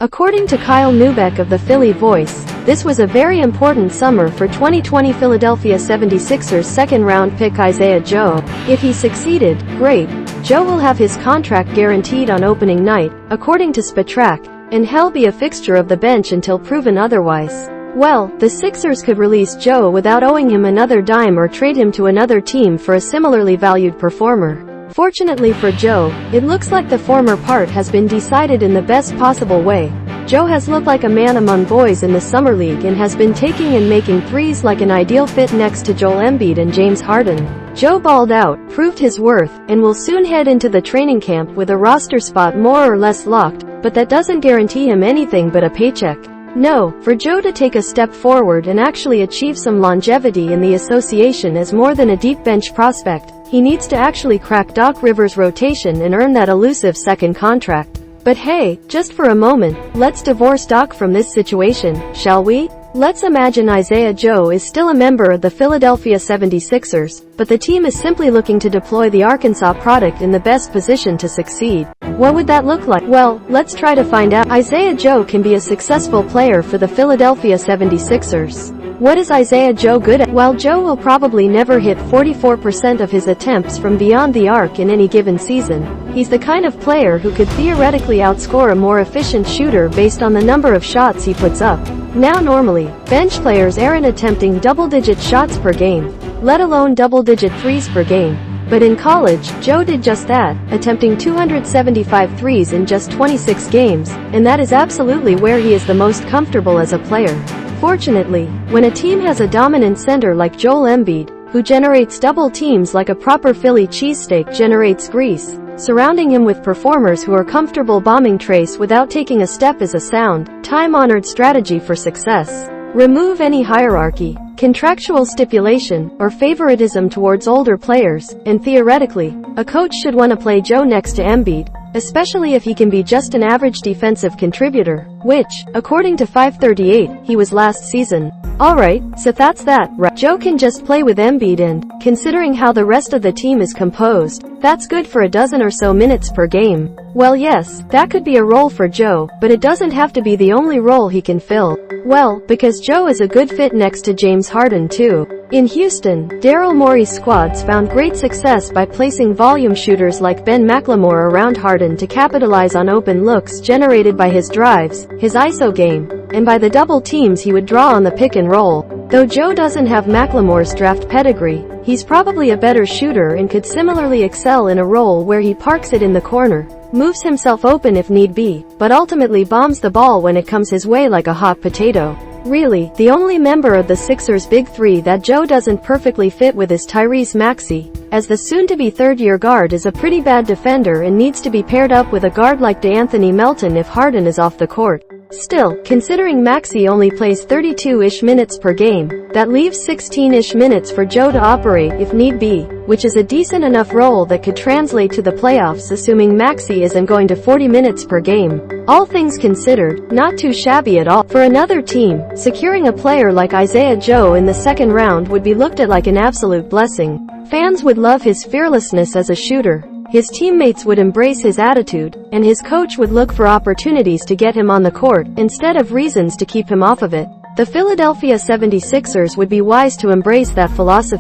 According to Kyle Neubeck of the PhillyVoice, this was a very important summer for 2020 Philadelphia 76ers second-round pick Isaiah Joe. If he succeeded, great. Joe will have his contract guaranteed on opening night, according to Spotrac, and he'll be a fixture of the bench until proven otherwise. Well, the Sixers could release Joe without owing him another dime or trade him to another team for a similarly valued performer. Fortunately for Joe, it looks like the former part has been decided in the best possible way. Joe has looked like a man among boys in the summer league and has been taking and making threes like an ideal fit next to Joel Embiid and James Harden. Joe balled out, proved his worth, and will soon head into the training camp with a roster spot more or less locked, but that doesn't guarantee him anything but a paycheck. No, for Joe to take a step forward and actually achieve some longevity in the association as more than a deep bench prospect, he needs to actually crack Doc Rivers' rotation and earn that elusive second contract. But hey, just for a moment, let's divorce Doc from this situation, shall we? Let's imagine Isaiah Joe is still a member of the Philadelphia 76ers, but the team is simply looking to deploy the Arkansas product in the best position to succeed. What would that look like? Well, let's try to find out. Isaiah Joe can be a successful player for the Philadelphia 76ers. What is Isaiah Joe good at? While Joe will probably never hit 44% of his attempts from beyond the arc in any given season, he's the kind of player who could theoretically outscore a more efficient shooter based on the number of shots he puts up. Now normally, bench players aren't attempting double-digit shots per game, let alone double-digit threes per game. But in college, Joe did just that, attempting 275 threes in just 26 games, and that is absolutely where he is the most comfortable as a player. Fortunately, when a team has a dominant center like Joel Embiid, who generates double teams like a proper Philly cheesesteak generates grease, surrounding him with performers who are comfortable bombing trace without taking a step is a sound, time-honored strategy for success. Remove any hierarchy, contractual stipulation, or favoritism towards older players, and theoretically, a coach should want to play Joe next to Embiid, especially if he can be just an average defensive contributor, which, according to FiveThirtyEight, he was last season. Alright, so that's that, right? Joe can just play with Embiid and, considering how the rest of the team is composed, that's good for a dozen or so minutes per game. Well yes, that could be a role for Joe, but it doesn't have to be the only role he can fill. Well, because Joe is a good fit next to James Harden too. In Houston, Daryl Morey's squads found great success by placing volume shooters like Ben McLemore around Harden to capitalize on open looks generated by his drives, his ISO game, and by the double teams he would draw on the pick and roll. Though Joe doesn't have McLemore's draft pedigree, he's probably a better shooter and could similarly excel in a role where he parks it in the corner, moves himself open if need be, but ultimately bombs the ball when it comes his way like a hot potato. Really, the only member of the Sixers' big three that Joe doesn't perfectly fit with is Tyrese Maxey, as the soon-to-be third-year guard is a pretty bad defender and needs to be paired up with a guard like De'Anthony Melton if Harden is off the court. Still, considering Maxey only plays 32-ish minutes per game, that leaves 16-ish minutes for Joe to operate if need be, which is a decent enough role that could translate to the playoffs assuming Maxey isn't going to 40 minutes per game. All things considered, not too shabby at all. For another team, securing a player like Isaiah Joe in the second round would be looked at like an absolute blessing. Fans would love his fearlessness as a shooter. His teammates would embrace his attitude, and his coach would look for opportunities to get him on the court, instead of reasons to keep him off of it. The Philadelphia 76ers would be wise to embrace that philosophy.